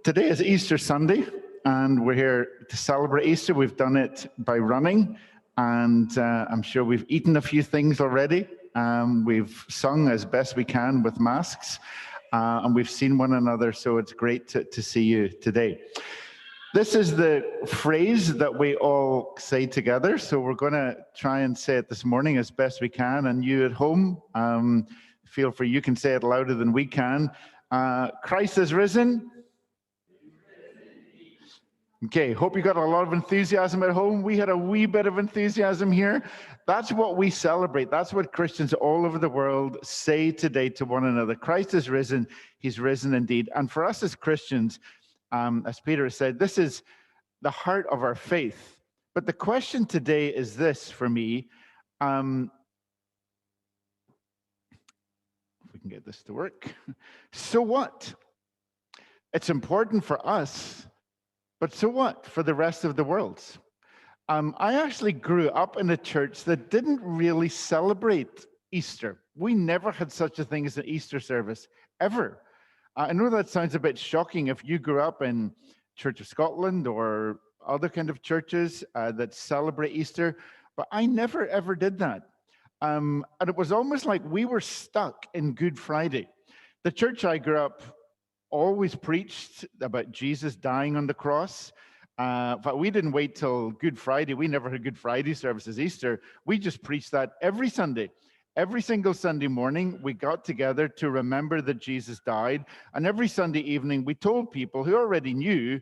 Today is Easter Sunday, and we're here to celebrate Easter. We've done it by running, and I'm sure we've eaten a few things already. We've sung as best we can with masks, and we've seen one another, so it's great to see you today. This is the phrase that we all say together, so we're going to try and say it this morning as best we can, and you at home, feel free, you can say it louder than we can. Christ is risen. Okay, hope you got a lot of enthusiasm at home. We had a wee bit of enthusiasm here. That's what we celebrate. That's what Christians all over the world say today to one another. Christ is risen. He's risen indeed. And for us as Christians, as Peter said, this is the heart of our faith. But the question today is this for me. If we can get this to work. So what? It's important for us. But so what for the rest of the world? I actually grew up in a church that didn't really celebrate Easter. We never had such a thing as an Easter service, ever. I know that sounds a bit shocking if you grew up in Church of Scotland or other kind of churches that celebrate Easter, but I never, ever did that. And it was almost like we were stuck in Good Friday. The church I grew up always preached about Jesus dying on the cross. But we didn't wait till Good Friday. We never had Good Friday services, Easter. We just preached that every Sunday. Every single Sunday morning, we got together to remember that Jesus died. And every Sunday evening, we told people who already knew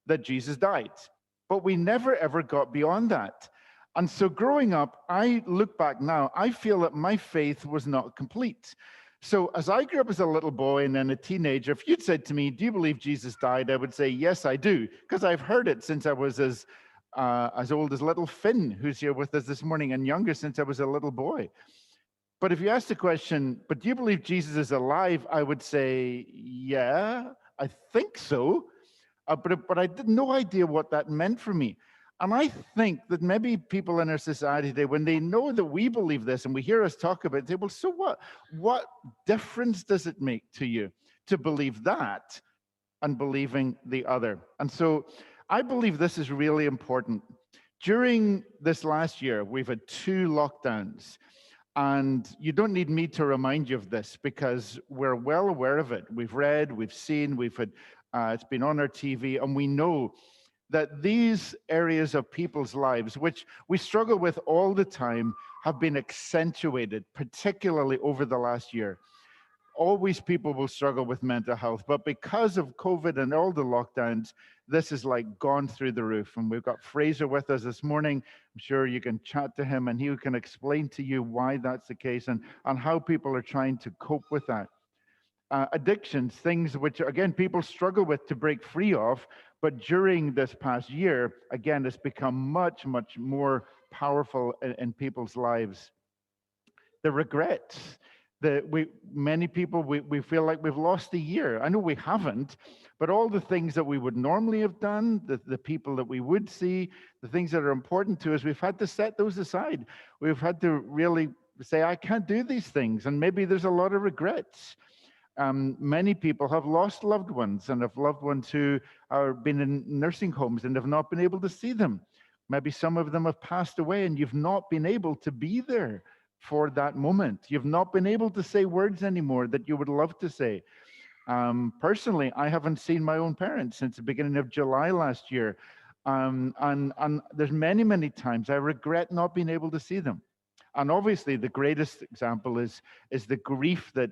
that Jesus died. But we never, ever got beyond that. And so growing up, I look back now, I feel that my faith was not complete. So as I grew up as a little boy and then a teenager, if you'd said to me, do you believe Jesus died? I would say, yes, I do, because I've heard it since I was as old as little Finn, who's here with us this morning, and younger since I was a little boy. But if you ask the question, but do you believe Jesus is alive? I would say, yeah, I think so. But I had no idea what that meant for me. And I think that maybe people in our society today, when they know that we believe this and we hear us talk about it, they say, well, so what? What difference does it make to you to believe that and believing the other? And so I believe this is really important. During this last year, we've had 2 lockdowns. And you don't need me to remind you of this because we're well aware of it. We've read, we've seen, we've had, it's been on our TV, and we know that these areas of people's lives, which we struggle with all the time, have been accentuated, particularly over the last year. Always people will struggle with mental health, but because of COVID and all the lockdowns, this is like gone through the roof. And we've got Fraser with us this morning. I'm sure you can chat to him and he can explain to you why that's the case and how people are trying to cope with that. Addictions, things which, again, people struggle with to break free of, but during this past year, again, it's become much, much more powerful in people's lives. The regrets. Many people, we feel like we've lost a year. I know we haven't, but all the things that we would normally have done, the people that we would see, the things that are important to us, we've had to set those aside. We've had to really say, I can't do these things. And maybe there's a lot of regrets. Many people have lost loved ones and have loved ones who have been in nursing homes and have not been able to see them. Maybe some of them have passed away and you've not been able to be there for that moment. You've not been able to say words anymore that you would love to say. Personally, I haven't seen my own parents since the beginning of July last year. And there's many, many times I regret not being able to see them. And obviously the greatest example is the grief that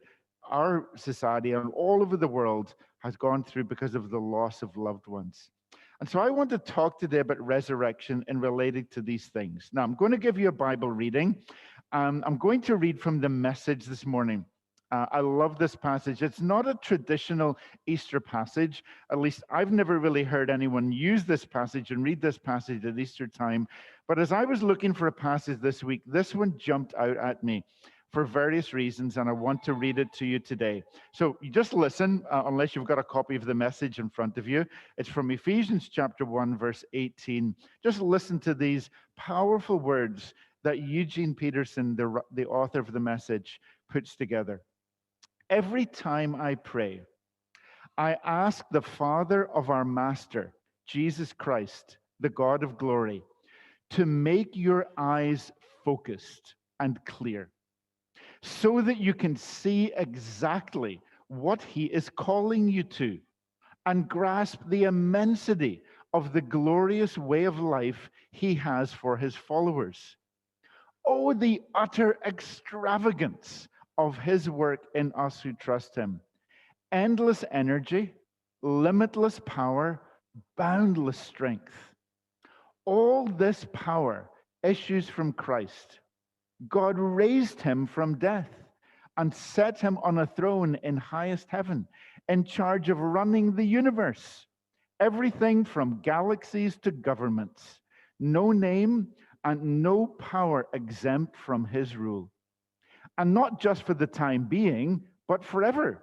our society and all over the world has gone through because of the loss of loved ones. And so I want to talk today about resurrection and related to these things. Now, I'm going to give you a Bible reading. I'm going to read from the Message this morning. I love this passage. It's not a traditional Easter passage. At least I've never really heard anyone use this passage and read this passage at Easter time. But as I was looking for a passage this week, this one jumped out at me for various reasons, and I want to read it to you today. So you just listen, unless you've got a copy of the Message in front of you. It's from Ephesians chapter 1, verse 18. Just listen to these powerful words that Eugene Peterson, the author of the Message, puts together. Every time I pray, I ask the Father of our Master, Jesus Christ, the God of glory, to make your eyes focused and clear so that you can see exactly what he is calling you to and grasp the immensity of the glorious way of life he has for his followers. Oh, the utter extravagance of his work in us who trust him. Endless energy, limitless power, boundless strength. All this power issues from Christ. God raised him from death and set him on a throne in highest heaven, in charge of running the universe. Everything from galaxies to governments. No name and no power exempt from his rule. And not just for the time being, but forever.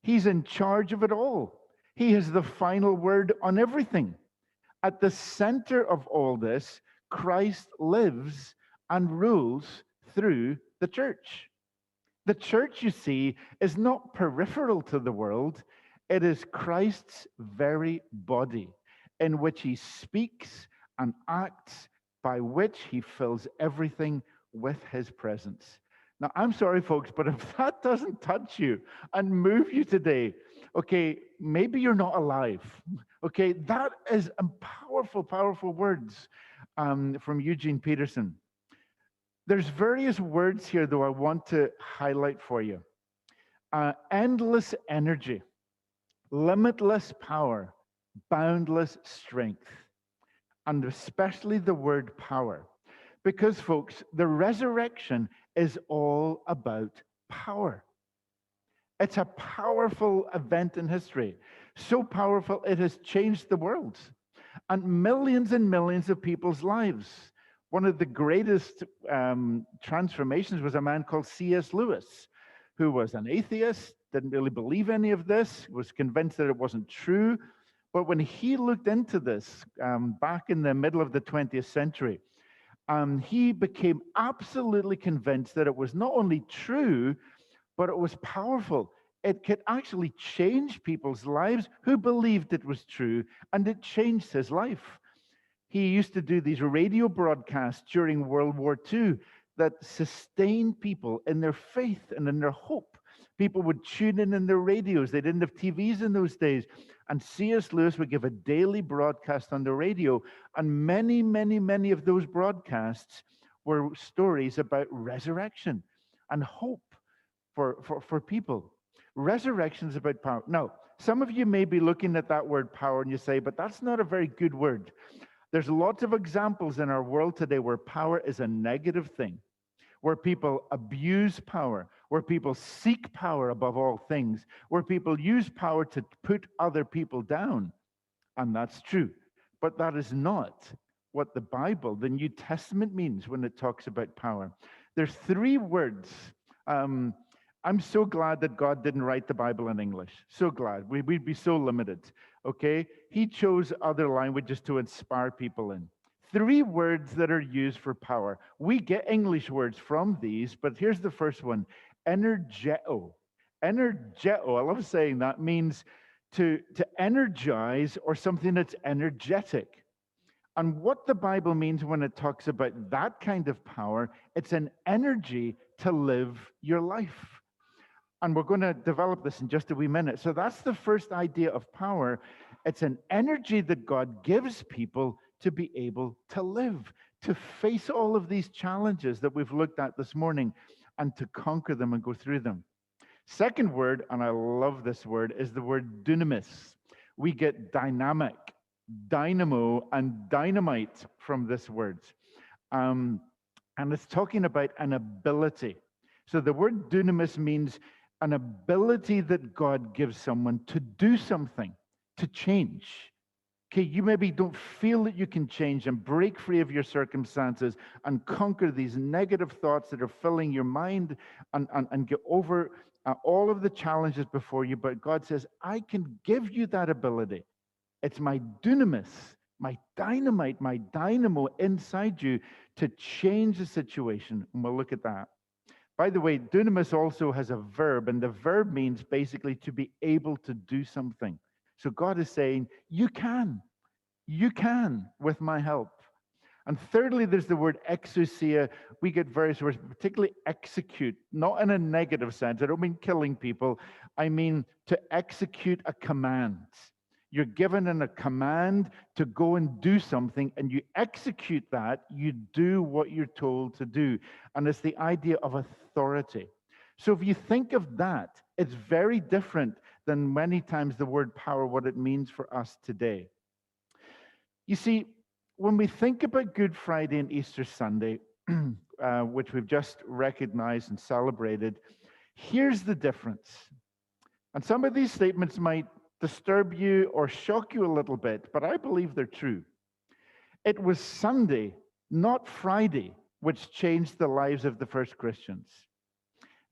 He's in charge of it all. He has the final word on everything. At the center of all this, Christ lives and rules through the church. The church, you see, is not peripheral to the world. It is Christ's very body in which he speaks and acts, by which he fills everything with his presence. Now, I'm sorry, folks, but if that doesn't touch you and move you today, okay, maybe you're not alive. Okay, that is powerful, powerful words from Eugene Peterson. There's various words here, though, I want to highlight for you. Endless energy, limitless power, boundless strength, and especially the word power. Because, folks, the resurrection is all about power. It's a powerful event in history. So powerful, it has changed the world and millions of people's lives. One of the greatest transformations was a man called C.S. Lewis, who was an atheist, didn't really believe any of this, was convinced that it wasn't true. But when he looked into this back in the middle of the 20th century, he became absolutely convinced that it was not only true, but it was powerful. It could actually change people's lives who believed it was true, and it changed his life. He used to do these radio broadcasts during World War II that sustained people in their faith and in their hope. People would tune in their radios. They didn't have TVs in those days. And C.S. Lewis would give a daily broadcast on the radio. And many of those broadcasts were stories about resurrection and hope for people. Resurrection is about power. Now, some of you may be looking at that word power and you say, but that's not a very good word. There's lots of examples in our world today where power is a negative thing, where people abuse power, where people seek power above all things, where people use power to put other people down. And that's true. But that is not what the Bible, the New Testament, means when it talks about power. There's three words. I'm so glad that God didn't write the Bible in English. So glad. We'd be so limited. Okay? He chose other languages to inspire people in. Three words that are used for power. We get English words from these, but here's the first one. Energeto. Energeto, I love saying that, means to energize or something that's energetic. And what the Bible means when it talks about that kind of power, it's an energy to live your life. And we're going to develop this in just a wee minute. So that's the first idea of power. It's an energy that God gives people to be able to live, to face all of these challenges that we've looked at this morning, and to conquer them and go through them. Second word, and I love this word, is the word dunamis. We get dynamic, dynamo, and dynamite from this word. And it's talking about an ability. So the word dunamis means an ability that God gives someone to do something, to change. Okay, you maybe don't feel that you can change and break free of your circumstances and conquer these negative thoughts that are filling your mind and get over all of the challenges before you. But God says, I can give you that ability. It's my dunamis, my dynamite, my dynamo inside you to change the situation. And we'll look at that. By the way, dunamis also has a verb, and the verb means basically to be able to do something. So God is saying, you can with my help. And thirdly, there's the word exousia. We get various words, particularly execute, not in a negative sense. I don't mean killing people. I mean to execute a command. You're given a command to go and do something, and you execute that. You do what you're told to do. And it's the idea of authority. So if you think of that, it's very different than many times the word power, what it means for us today. You see, when we think about Good Friday and Easter Sunday, which we've just recognized and celebrated, here's the difference. And some of these statements might disturb you or shock you a little bit, but I believe they're true. It was Sunday, not Friday, which changed the lives of the first Christians.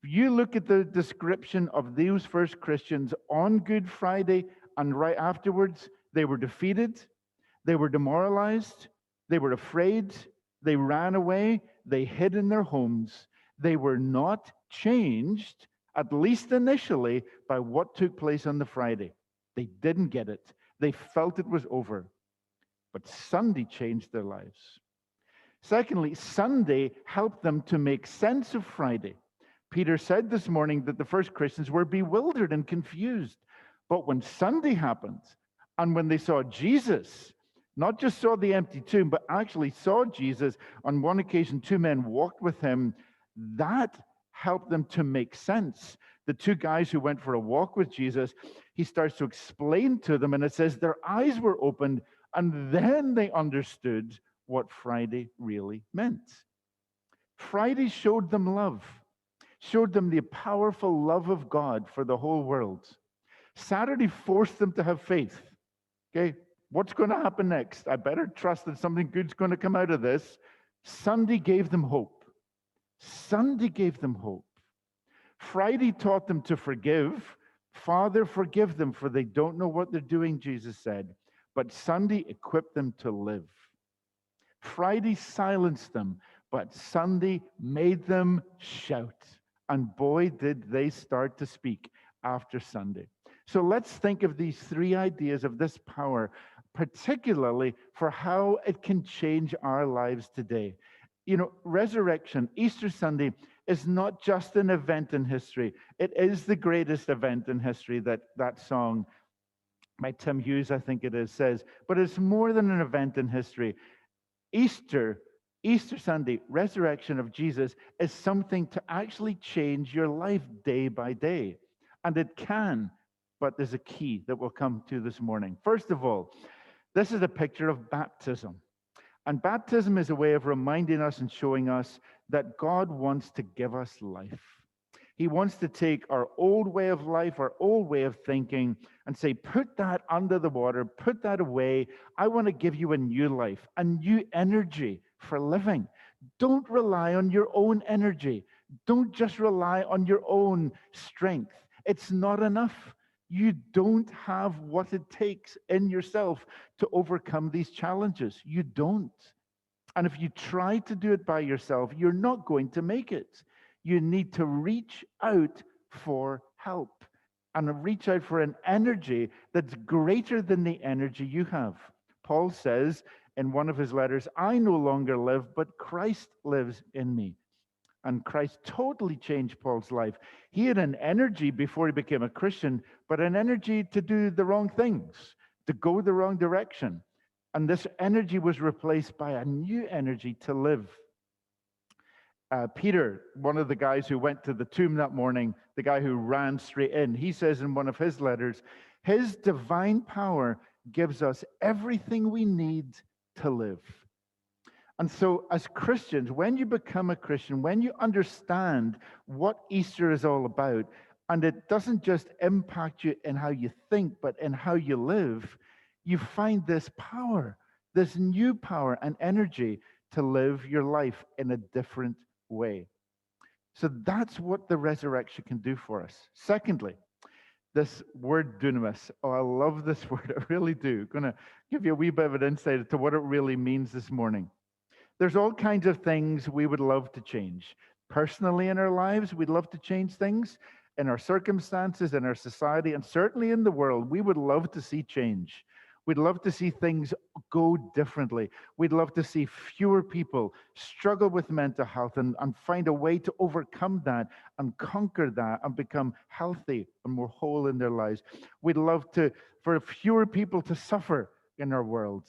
If you look at the description of those first Christians on Good Friday and right afterwards, they were defeated, they were demoralized, they were afraid, they ran away, they hid in their homes. They were not changed, at least initially, by what took place on the Friday. They didn't get it. They felt it was over. But Sunday changed their lives. Secondly, Sunday helped them to make sense of Friday. Peter said this morning that the first Christians were bewildered and confused. But when Sunday happened, and when they saw Jesus, not just saw the empty tomb, but actually saw Jesus, on one occasion, two men walked with him, that helped them to make sense. The two guys who went for a walk with Jesus, he starts to explain to them, and it says their eyes were opened, and then they understood what Friday really meant. Friday showed them love, showed them the powerful love of God for the whole world. Saturday forced them to have faith. Okay, what's going to happen next? I better trust that something good's going to come out of this. Sunday gave them hope. Sunday gave them hope. Friday taught them to forgive. Father, forgive them, for they don't know what they're doing, Jesus said. But Sunday equipped them to live. Friday silenced them, but Sunday made them shout. And boy, did they start to speak after Sunday. So let's think of these three ideas of this power, particularly for how it can change our lives today. You know, resurrection, Easter Sunday, is not just an event in history. It is the greatest event in history, that song by Tim Hughes, I think it is, says. But it's more than an event in history. Easter Sunday, resurrection of Jesus, is something to actually change your life day by day. And it can, but there's a key that we'll come to this morning. First of all, this is a picture of baptism. And baptism is a way of reminding us and showing us that God wants to give us life. He wants to take our old way of life, our old way of thinking, and say, put that under the water, put that away. I want to give you a new life, a new energy for living. Don't rely on your own energy. Don't just rely on your own strength. It's not enough. You don't have what it takes in yourself to overcome these challenges. You don't. And if you try to do it by yourself, you're not going to make it. You need to reach out for help and reach out for an energy that's greater than the energy you have. Paul says in one of his letters, I no longer live, but Christ lives in me. And Christ totally changed Paul's life. He had an energy before he became a Christian, but an energy to do the wrong things, to go the wrong direction. And this energy was replaced by a new energy to live. Peter, one of the guys who went to the tomb that morning, the guy who ran straight in, he says in one of his letters, his divine power gives us everything we need to live. And so as Christians, when you become a Christian, when you understand what Easter is all about, and it doesn't just impact you in how you think, but in how you live, you find this power, this new power and energy to live your life in a different way. So that's what the resurrection can do for us. Secondly, this word dunamis. Oh, I love this word. I really do. I'm going to give you a wee bit of an insight into what it really means this morning. There's all kinds of things we would love to change. personally in our lives. We'd love to change things in our circumstances, in our society, and certainly in the world. We would love to see change. We'd love to see things go differently. We'd love to see fewer people struggle with mental health and find a way to overcome that and conquer that and become healthy and more whole in their lives. We'd love for fewer people to suffer in our world.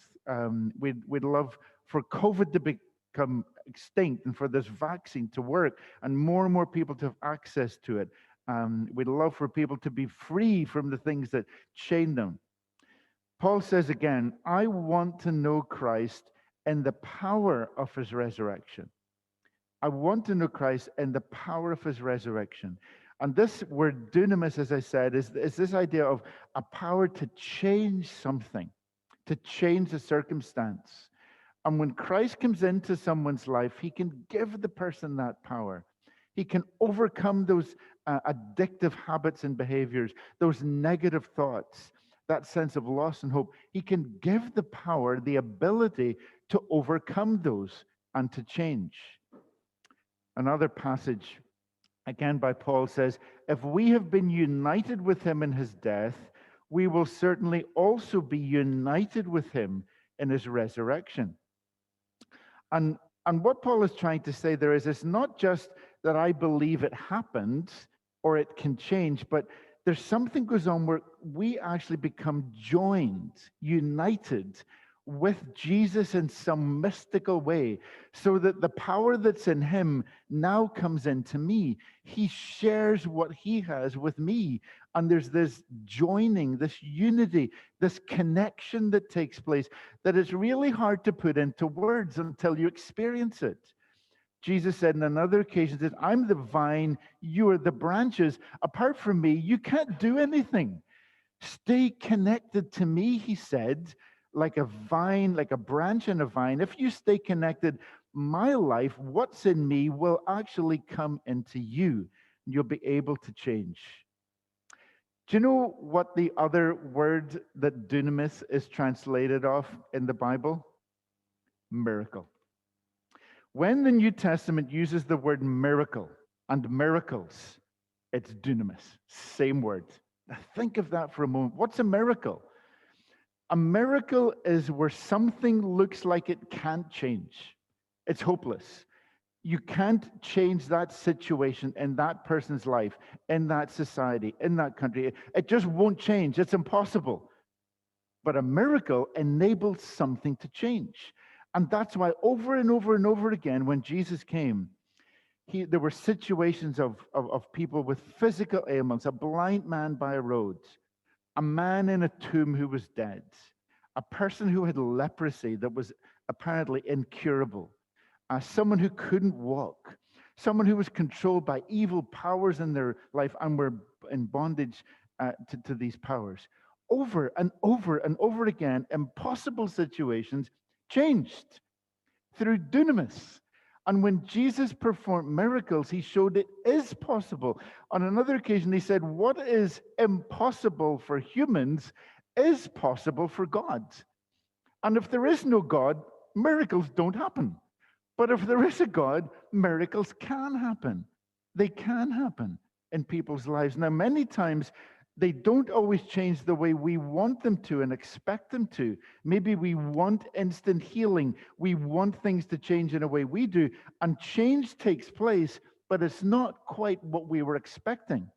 We'd love for COVID to become extinct and for this vaccine to work and more people to have access to it. We'd love for people to be free from the things that chain them. Paul says again, I want to know Christ in the power of his resurrection. I want to know Christ in the power of his resurrection. And this word dunamis, as I said, is this idea of a power to change something, to change a circumstance. And when Christ comes into someone's life, he can give the person that power. He can overcome those addictive habits and behaviors, those negative thoughts, that sense of loss and hope. He can give the power, the ability to overcome those and to change. Another passage, again by Paul, says, if we have been united with him in his death, we will certainly also be united with him in his resurrection. And what Paul is trying to say there is, it's not just that I believe it happened or it can change, but there's something goes on where we actually become joined, united with Jesus in some mystical way, so that the power that's in him now comes into me. He shares what he has with me. And there's this joining, this unity, this connection that takes place that is really hard to put into words until you experience it. Jesus said on another occasion that I'm the vine, you are the branches. Apart from me, you can't do anything. Stay connected to me, he said, like a vine, like a branch in a vine. If you stay connected, my life, what's in me, will actually come into you. You'll be able to change. Do you know what the other word that dunamis is translated of in the Bible? Miracle. When the New Testament uses the word miracle and miracles, it's dunamis, same word. Now think of that for a moment. What's a miracle? A miracle is where something looks like it can't change. It's hopeless. You can't change that situation in that person's life, in that society, in that country. It just won't change. It's impossible. But a miracle enables something to change. And that's why over and over and over again, when Jesus came, there were situations of people with physical ailments, a blind man by a road, a man in a tomb who was dead, a person who had leprosy that was apparently incurable, someone who couldn't walk, someone who was controlled by evil powers in their life and were in bondage to these powers. Over and over and over again, impossible situations changed through dunamis. And when Jesus performed miracles, he showed it is possible. On another occasion, he said, what is impossible for humans is possible for God. And if there is no God, miracles don't happen. But if there is a God, miracles can happen. They can happen in people's lives. Now, many times, they don't always change the way we want them to and expect them to. Maybe we want instant healing. We want things to change in a way we do. And change takes place, but it's not quite what we were expecting.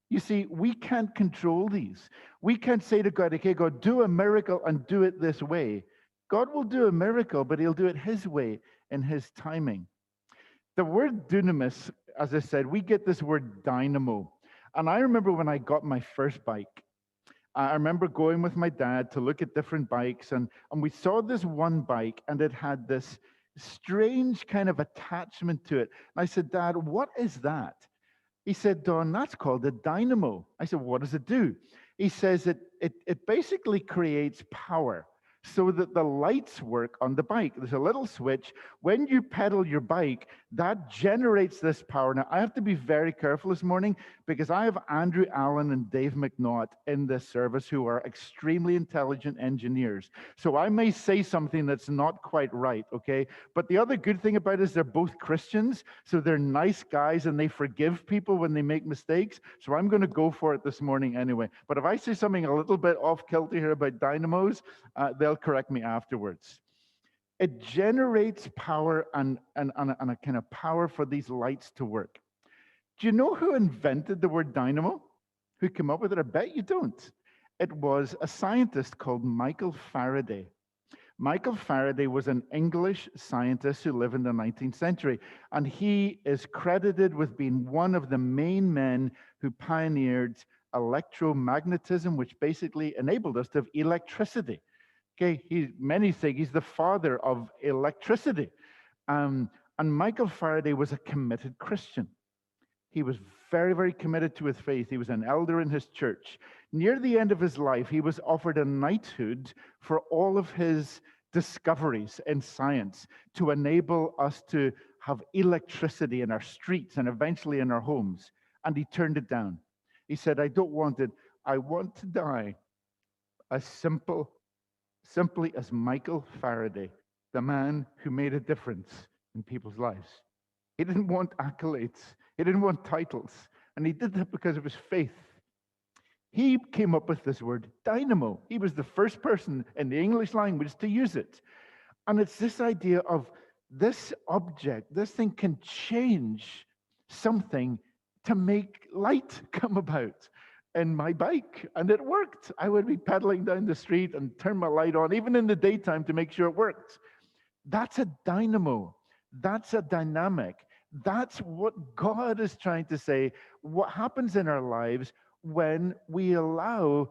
You see, we can't control these. We can't say to God, okay, God, do a miracle and do it this way. God will do a miracle, but he'll do it his way in his timing. The word dunamis, as I said, we get this word dynamo. And I remember when I got my first bike, I remember going with my dad to look at different bikes, and we saw this one bike, and it had this strange kind of attachment to it. And I said, Dad, what is that? He said, Don, that's called a dynamo. I said, what does it do? He says it basically creates power. so that the lights work on the bike. There's a little switch. When you pedal your bike, that generates this power. Now, I have to be very careful this morning because I have Andrew Allen and Dave McNaught in this service who are extremely intelligent engineers. So I may say something that's not quite right, okay? But the other good thing about it is they're both Christians, so they're nice guys and they forgive people when they make mistakes. So I'm going to go for it this morning anyway. But if I say something a little bit off kilter here about dynamos, they'll correct me afterwards. It generates power and a kind of power for these lights to work. Do you know who invented the word dynamo? Who came up with it? I bet you don't. It was a scientist called Michael Faraday. Michael Faraday was an English scientist who lived in the 19th century, and he is credited with being one of the main men who pioneered electromagnetism, which basically enabled us to have electricity. Okay, many think he's the father of electricity. And Michael Faraday was a committed Christian. He was very, very committed to his faith. He was an elder in his church. Near the end of his life, he was offered a knighthood for all of his discoveries in science to enable us to have electricity in our streets and eventually in our homes. And he turned it down. He said, I don't want it. I want to die as simply as Michael Faraday, the man who made a difference in people's lives. He didn't want accolades. He didn't want titles. And he did that because of his faith. He came up with this word, dynamo. He was the first person in the English language to use it. And it's this idea of this object, this thing can change something to make light come about in my bike. And it worked. I would be pedaling down the street and turn my light on, even in the daytime, to make sure it worked. That's a dynamo. That's a dynamic. That's what God is trying to say. What happens in our lives when we allow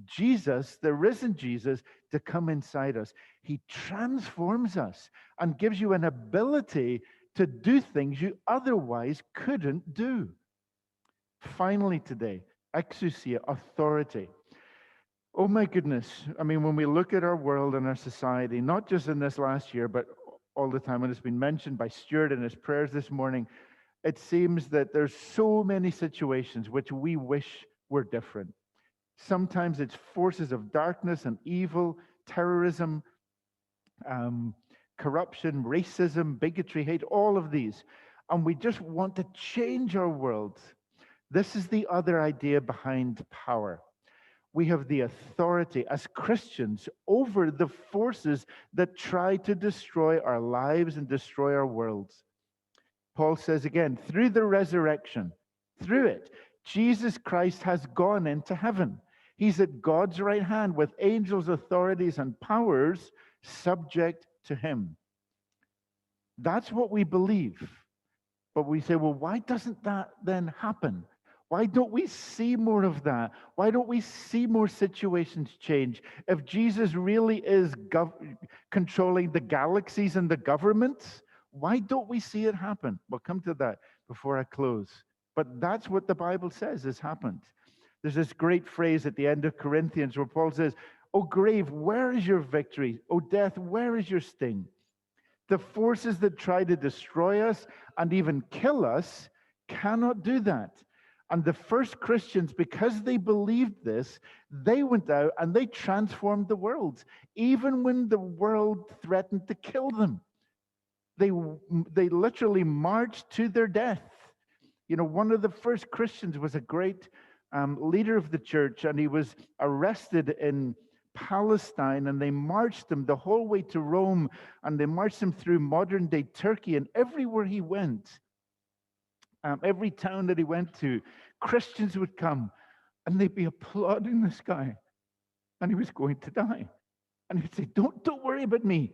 Jesus, the risen Jesus, to come inside us. He transforms us and gives you an ability to do things you otherwise couldn't do. Finally today, exousia, authority. Oh my goodness. I mean, when we look at our world and our society, not just in this last year, but all the time, when it's been mentioned by Stuart in his prayers this morning, it seems that there's so many situations which we wish were different. Sometimes it's forces of darkness and evil, terrorism, corruption, racism, bigotry, hate, all of these. And we just want to change our world. This is the other idea behind power. We have the authority as Christians over the forces that try to destroy our lives and destroy our worlds. Paul says again, through the resurrection, through it, Jesus Christ has gone into heaven. He's at God's right hand with angels, authorities, and powers subject to him. That's what we believe. But we say, well, why doesn't that then happen? Why don't we see more of that? Why don't we see more situations change? If Jesus really is controlling the galaxies and the governments, why don't we see it happen? We'll come to that before I close. But that's what the Bible says has happened. There's this great phrase at the end of Corinthians where Paul says, "O grave, where is your victory? O death, where is your sting?" The forces that try to destroy us and even kill us cannot do that. And the first Christians, because they believed this, they went out and they transformed the world, even when the world threatened to kill them. They literally marched to their death. You know, one of the first Christians was a great leader of the church, and he was arrested in Palestine, and they marched him the whole way to Rome, and they marched him through modern-day Turkey, and everywhere he went, every town that he went to, Christians would come, and they'd be applauding this guy, and he was going to die. And he'd say, don't worry about me.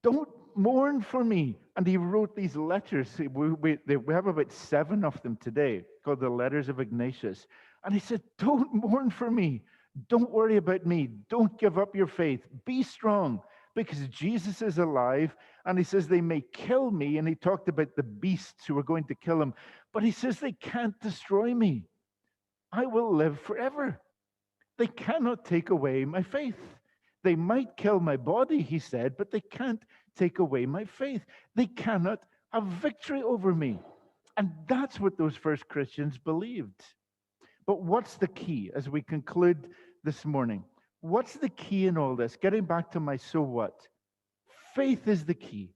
Don't mourn for me. And he wrote these letters. We have about 7 of them today, called the Letters of Ignatius. And he said, don't mourn for me. Don't worry about me. Don't give up your faith. Be strong, because Jesus is alive. And he says, they may kill me. And he talked about the beasts who are going to kill him. But he says, they can't destroy me. I will live forever. They cannot take away my faith. They might kill my body, he said, but they can't take away my faith. They cannot have victory over me. And that's what those first Christians believed. But what's the key as we conclude this morning? What's the key in all this? Getting back to my so what? Faith is the key.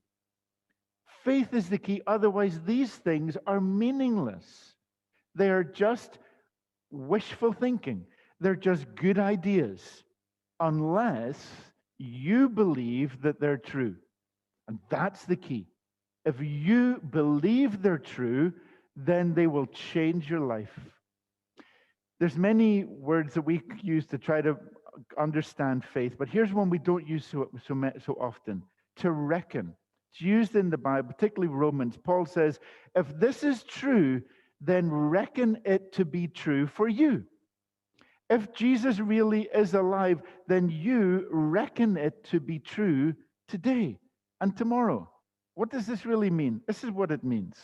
Faith is the key. Otherwise, these things are meaningless. They are just wishful thinking. They're just good ideas, unless you believe that they're true. And that's the key. If you believe they're true, then they will change your life. There's many words that we use to try to understand faith, but here's one we don't use so often: to reckon. It's used in the Bible, particularly Romans. Paul says, if this is true, then reckon it to be true for you. If Jesus really is alive, then you reckon it to be true today and tomorrow. What does this really mean? This is what it means.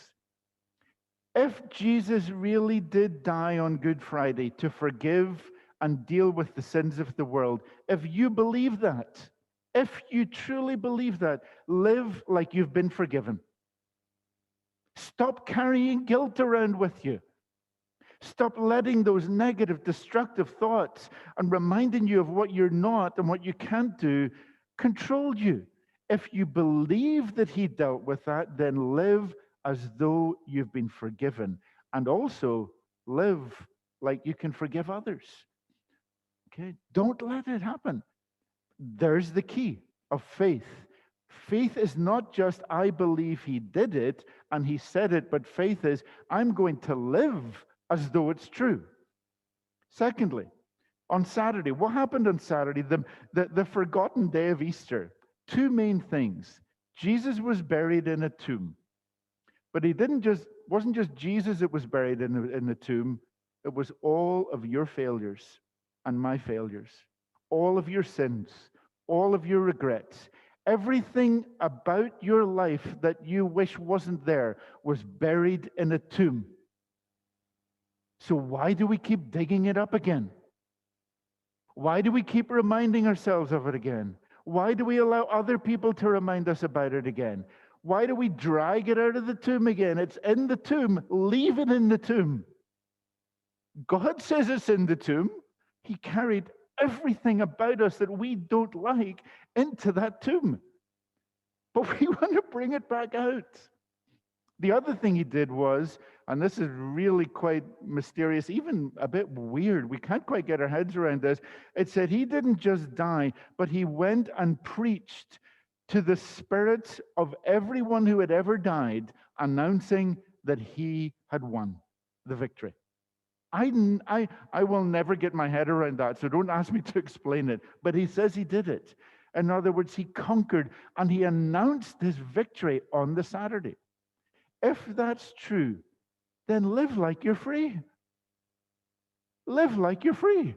If Jesus really did die on Good Friday to forgive and deal with the sins of the world, if you believe that, if you truly believe that, live like you've been forgiven. Stop carrying guilt around with you. Stop letting those negative, destructive thoughts and reminding you of what you're not and what you can't do control you. If you believe that he dealt with that, then live as though you've been forgiven, and also live like you can forgive others. Okay? Don't let it happen. There's the key of faith. Faith is not just, I believe he did it and he said it, but faith is, I'm going to live as though it's true. Secondly, on Saturday, what happened on Saturday? The forgotten day of Easter. Two main things. Jesus was buried in a tomb. But wasn't just Jesus that was buried in the tomb. It was all of your failures and my failures. All of your sins. All of your regrets. Everything about your life that you wish wasn't there was buried in a tomb. So why do we keep digging it up again? Why do we keep reminding ourselves of it again? Why do we allow other people to remind us about it again? Why do we drag it out of the tomb again? It's in the tomb. Leave it in the tomb. God says it's in the tomb. He carried everything about us that we don't like into that tomb. But we want to bring it back out. The other thing he did was, and this is really quite mysterious, even a bit weird, we can't quite get our heads around this. It said he didn't just die, but he went and preached to the spirits of everyone who had ever died, announcing that he had won the victory. I will never get my head around that, so don't ask me to explain it. But he says he did it. In other words, he conquered, and he announced his victory on the Saturday. If that's true, then live like you're free. Live like you're free.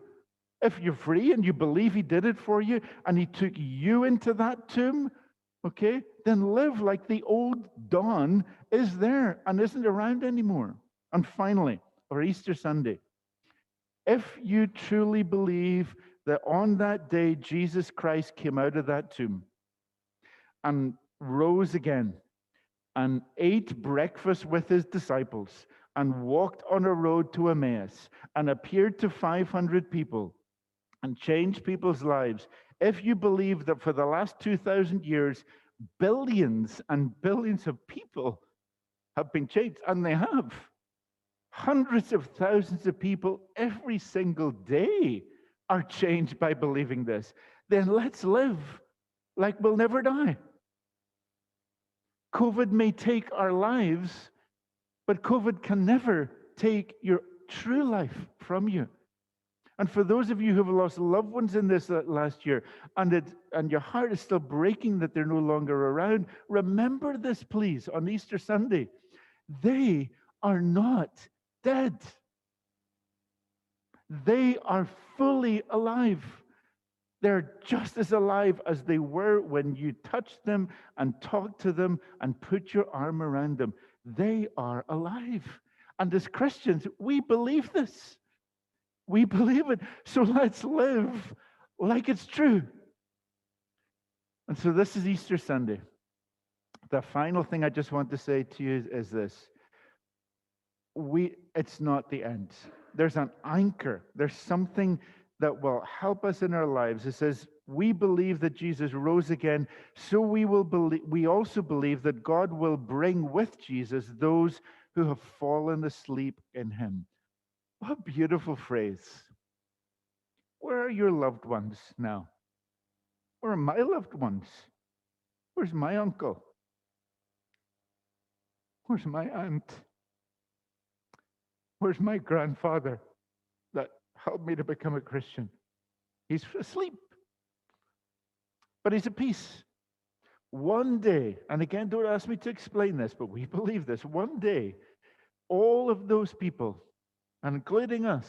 If you're free and you believe he did it for you and he took you into that tomb, okay, then live like the old Dawn is there and isn't around anymore. And finally, or Easter Sunday, if you truly believe that on that day Jesus Christ came out of that tomb and rose again and ate breakfast with his disciples and walked on a road to Emmaus and appeared to 500 people and changed people's lives, if you believe that for the last 2,000 years, billions and billions of people have been changed, and they have, hundreds of thousands of people every single day are changed by believing this, then let's live like we'll never die. COVID may take our lives, but COVID can never take your true life from you. And for those of you who have lost loved ones in this last year, and your heart is still breaking that they're no longer around, remember this, please, on Easter Sunday. They are not dead. They are fully alive. They're just as alive as they were when you touched them and talked to them and put your arm around them. They are alive. And as Christians, we believe this. We believe it. So let's live like it's true. And so this is Easter Sunday. The final thing I just want to say to you is this. It's not the end. There's an anchor. There's something that will help us in our lives. It says, we believe that Jesus rose again, so we also believe that God will bring with Jesus those who have fallen asleep in him. What a beautiful phrase. Where are your loved ones now? Where are my loved ones? Where's my uncle? Where's my aunt? Where's my grandfather that helped me to become a Christian? He's asleep, but he's at peace. One day, and again, don't ask me to explain this, but we believe this. One day, all of those people, and including us,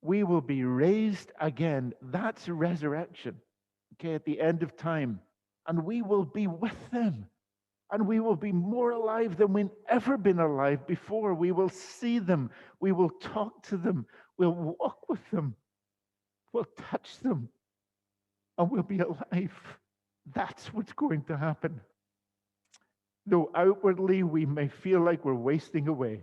we will be raised again. That's resurrection, okay, at the end of time. And we will be with them. And we will be more alive than we've ever been alive before. We will see them. We will talk to them. We'll walk with them. We'll touch them. And we'll be alive. That's what's going to happen. Though outwardly we may feel like we're wasting away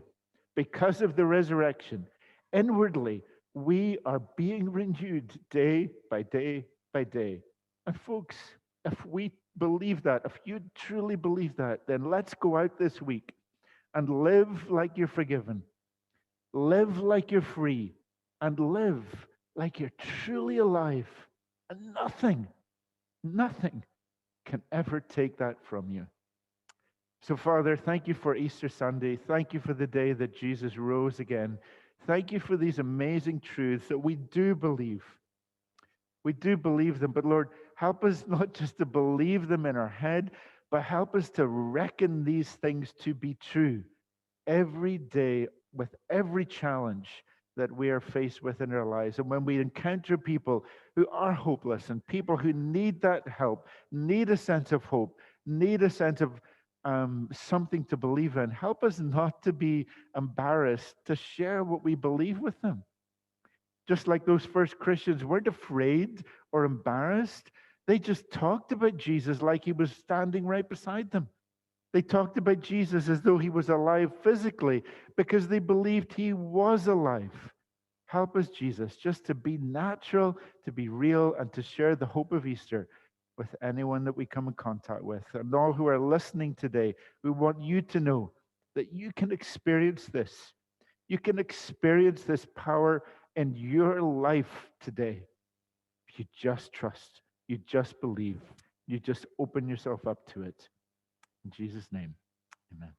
because of the resurrection, inwardly we are being renewed day by day by day. And folks, if we believe that, if you truly believe that, then let's go out this week and live like you're forgiven, live like you're free, and live like you're truly alive. And nothing can ever take that from you. So, Father, thank you for Easter Sunday. Thank you for the day that Jesus rose again. Thank you for these amazing truths that we do believe. We do believe them, but Lord, help us not just to believe them in our head, but help us to reckon these things to be true every day with every challenge that we are faced with in our lives. And when we encounter people who are hopeless and people who need that help, need a sense of hope, need a sense of something to believe in, help us not to be embarrassed to share what we believe with them. Just like those first Christians weren't afraid or embarrassed. They just talked about Jesus like he was standing right beside them. They talked about Jesus as though he was alive physically because they believed he was alive. Help us, Jesus, just to be natural, to be real, and to share the hope of Easter with anyone that we come in contact with. And all who are listening today, we want you to know that you can experience this. You can experience this power in your life today. If you just trust, you just believe, you just open yourself up to it. In Jesus' name, amen.